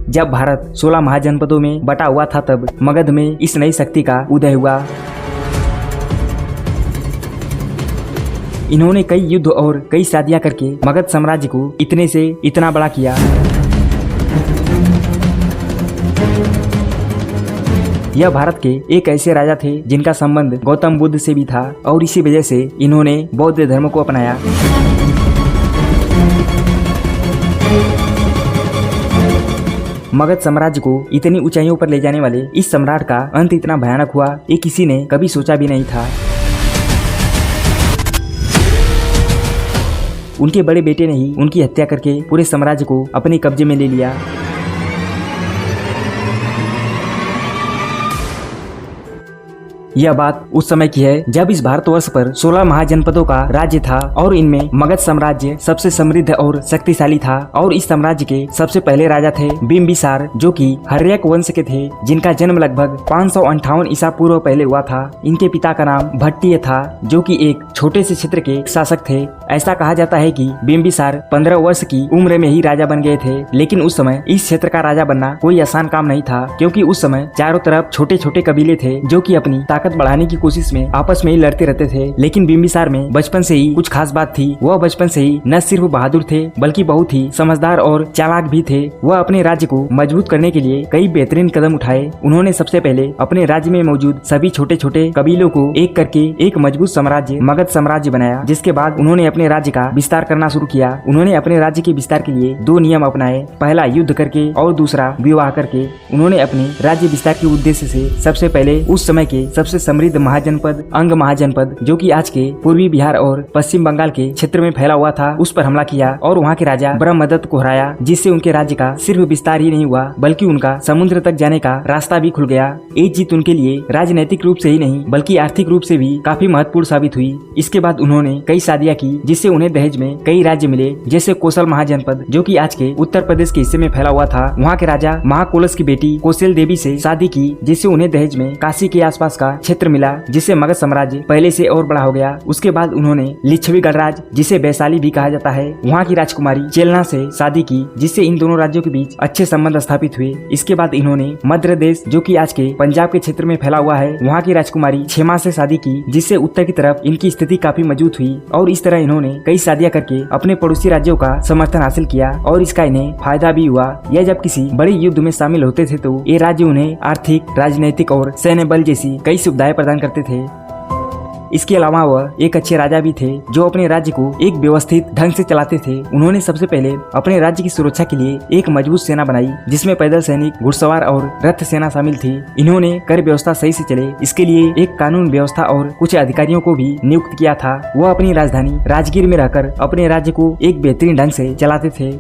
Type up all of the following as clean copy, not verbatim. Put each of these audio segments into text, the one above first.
जब भारत 16 महाजनपदों में बटा हुआ था तब मगध में इस नई शक्ति का उदय हुआ। इन्होंने कई युद्ध और कई शादियां करके मगध साम्राज्य को इतने से इतना बड़ा किया। यह भारत के एक ऐसे राजा थे जिनका संबंध गौतम बुद्ध से भी था और इसी वजह से इन्होंने बौद्ध धर्म को अपनाया। मगध साम्राज्य को इतनी ऊंचाइयों पर ले जाने वाले इस सम्राट का अंत इतना भयानक हुआ ये किसी ने कभी सोचा भी नहीं था। उनके बड़े बेटे ने ही उनकी हत्या करके पूरे साम्राज्य को अपने कब्जे में ले लिया। यह बात उस समय की है जब इस भारतवर्ष पर 16 महाजनपदों का राज्य था और इनमें मगध साम्राज्य सबसे समृद्ध और शक्तिशाली था। और इस साम्राज्य के सबसे पहले राजा थे बिम्बिसार, जो कि हर्यक वंश के थे, जिनका जन्म लगभग 558 ईसा पूर्व पहले हुआ था। इनके पिता का नाम भट्टिय था, जो कि एक छोटे से क्षेत्र के शासक थे। ऐसा कहा जाता है कि बिम्बिसार 15 वर्ष की उम्र में ही राजा बन गए थे। लेकिन उस समय इस क्षेत्र का राजा बनना कोई आसान काम नहीं था, क्योंकि उस समय चारों तरफ छोटे छोटे कबीले थे जो कि अपनी ताकत बढ़ाने की कोशिश में आपस में ही लड़ते रहते थे। लेकिन बिम्बिसार में बचपन से ही कुछ खास बात थी। वह बचपन से ही न सिर्फ बहादुर थे बल्कि बहुत ही समझदार और चालाक भी थे। वह अपने राज्य को मजबूत करने के लिए कई बेहतरीन कदम उठाए। उन्होंने सबसे पहले अपने राज्य में मौजूद सभी छोटे छोटे कबीलों को एक करके एक मजबूत साम्राज्य मगध साम्राज्य बनाया, जिसके बाद उन्होंने अपने राज्य का विस्तार करना शुरू किया। उन्होंने अपने राज्य के विस्तार के लिए 2 नियम अपनाए, पहला युद्ध करके और दूसरा विवाह करके। उन्होंने अपने राज्य विस्तार के उद्देश्य से सबसे पहले उस समय के सबसे समृद्ध महाजनपद अंग महाजनपद, जो कि आज के पूर्वी बिहार और पश्चिम बंगाल के क्षेत्र में फैला हुआ था, उस पर हमला किया और वहां के राजा ब्रह्मदत्त को हराया, जिससे उनके राज्य का सिर्फ विस्तार ही नहीं हुआ बल्कि उनका समुद्र तक जाने का रास्ता भी खुल गया। ये जीत उनके लिए राजनैतिक रूप से ही नहीं बल्कि आर्थिक रूप से भी काफी महत्वपूर्ण साबित हुई। इसके बाद उन्होंने कई शादियां की, जिससे उन्हें दहेज में कई राज्य मिले, जैसे कोसल महाजनपद, जो कि आज के उत्तर प्रदेश के हिस्से में फैला हुआ था। वहाँ के राजा महाकोलस की बेटी कौशल देवी से शादी की, जिससे उन्हें दहेज में काशी के आसपास का क्षेत्र मिला, जिससे मगध साम्राज्य पहले से और बड़ा हो गया। उसके बाद उन्होंने लिच्छवी गणराज, जिसे वैशाली भी कहा जाता है, वहाँ की राजकुमारी चेलना से शादी की, जिससे इन दोनों राज्यों के बीच अच्छे संबंध स्थापित हुए। इसके बाद इन्होंने मध्य देश, जो कि आज के पंजाब के क्षेत्र में फैला हुआ है, वहाँ की राजकुमारी क्षेमा से शादी की, जिससे उत्तर की तरफ इनकी स्थिति काफी मजबूत हुई। और इस तरह इन्होंने कई शादियां करके अपने पड़ोसी राज्यों का समर्थन हासिल किया और इसका इन्हें फायदा भी हुआ। यह जब किसी बड़े युद्ध में शामिल होते थे तो ये राज्य उन्हें आर्थिक, राजनीतिक और सैन्य बल जैसी कई सुविधाएं प्रदान करते थे। इसके अलावा वह एक अच्छे राजा भी थे जो अपने राज्य को एक व्यवस्थित ढंग से चलाते थे। उन्होंने सबसे पहले अपने राज्य की सुरक्षा के लिए एक मजबूत सेना बनाई, जिसमें पैदल सैनिक, घुड़सवार और रथ सेना शामिल थी। इन्होंने कर व्यवस्था सही से चले इसके लिए एक कानून व्यवस्था और कुछ अधिकारियों को भी नियुक्त किया था। वह अपनी राजधानी राजगीर में रहकर अपने राज्य को एक बेहतरीन ढंग से चलाते थे।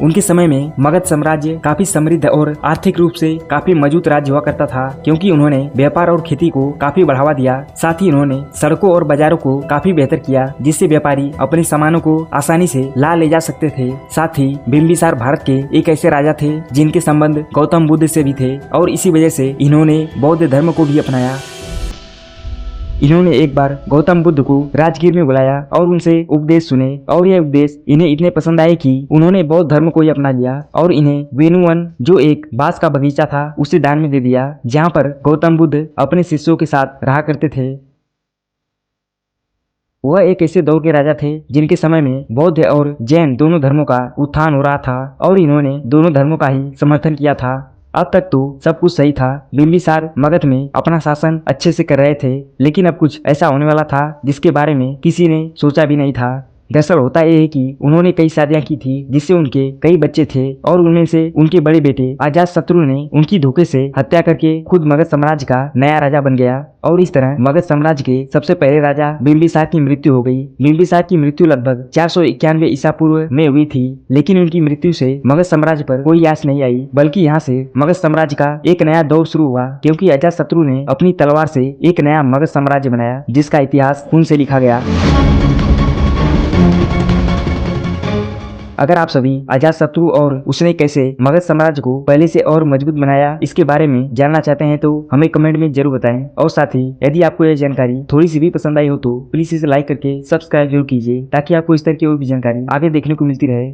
उनके समय में मगध साम्राज्य काफी समृद्ध और आर्थिक रूप से काफी मजबूत राज्य हुआ करता था, क्योंकि उन्होंने व्यापार और खेती को काफी बढ़ावा दिया। साथ ही उन्होंने सड़कों और बाजारों को काफी बेहतर किया, जिससे व्यापारी अपने सामानों को आसानी से ले जा सकते थे। साथ ही बिम्बिसार भारत के एक ऐसे राजा थे जिनके संबंध गौतम बुद्ध से भी थे और इसी वजह से इन्होंने बौद्ध धर्म को भी अपनाया। इन्होंने एक बार गौतम बुद्ध को राजगीर में बुलाया और उनसे उपदेश सुने और यह उपदेश इन्हें इतने पसंद आए कि उन्होंने बौद्ध धर्म को ही अपना लिया और इन्हें वेणुवन, जो एक बांस का बगीचा था, उसे दान में दे दिया, जहाँ पर गौतम बुद्ध अपने शिष्यों के साथ रहा करते थे। वह एक ऐसे दौर के राजा थे जिनके समय में बौद्ध और जैन दोनों धर्मों का उत्थान हो रहा था और इन्होंने दोनों धर्मों का ही समर्थन किया था। अब तक तो सब कुछ सही था। बिम्बिसार मगध में अपना शासन अच्छे से कर रहे थे, लेकिन अब कुछ ऐसा होने वाला था जिसके बारे में किसी ने सोचा भी नहीं था। दरअसल होता यह है कि उन्होंने कई शादियां की थी, जिससे उनके कई बच्चे थे और उनमें से उनके बड़े बेटे अजातशत्रु ने उनकी धोखे से हत्या करके खुद मगध साम्राज्य का नया राजा बन गया और इस तरह मगध साम्राज्य के सबसे पहले राजा बिम्बिसार की मृत्यु हो गई। बिम्बिसार की मृत्यु लगभग 491 ईसा पूर्व में हुई थी, लेकिन उनकी मृत्यु से मगध साम्राज्य पर कोई आस नहीं आई, बल्कि यहाँ से मगध साम्राज्य का एक नया दौर शुरू हुआ, क्योंकि अजातशत्रु ने अपनी तलवार से एक नया मगध साम्राज्य बनाया, जिसका इतिहास खून से लिखा गया। अगर आप सभी अजातशत्रु और उसने कैसे मगध साम्राज्य को पहले से और मजबूत बनाया इसके बारे में जानना चाहते हैं तो हमें कमेंट में जरूर बताएं। और साथ ही यदि आपको यह जानकारी थोड़ी सी भी पसंद आई हो तो प्लीज इसे लाइक करके सब्सक्राइब जरूर कीजिए, ताकि आपको इस तरह की और भी जानकारी आगे देखने को मिलती रहे।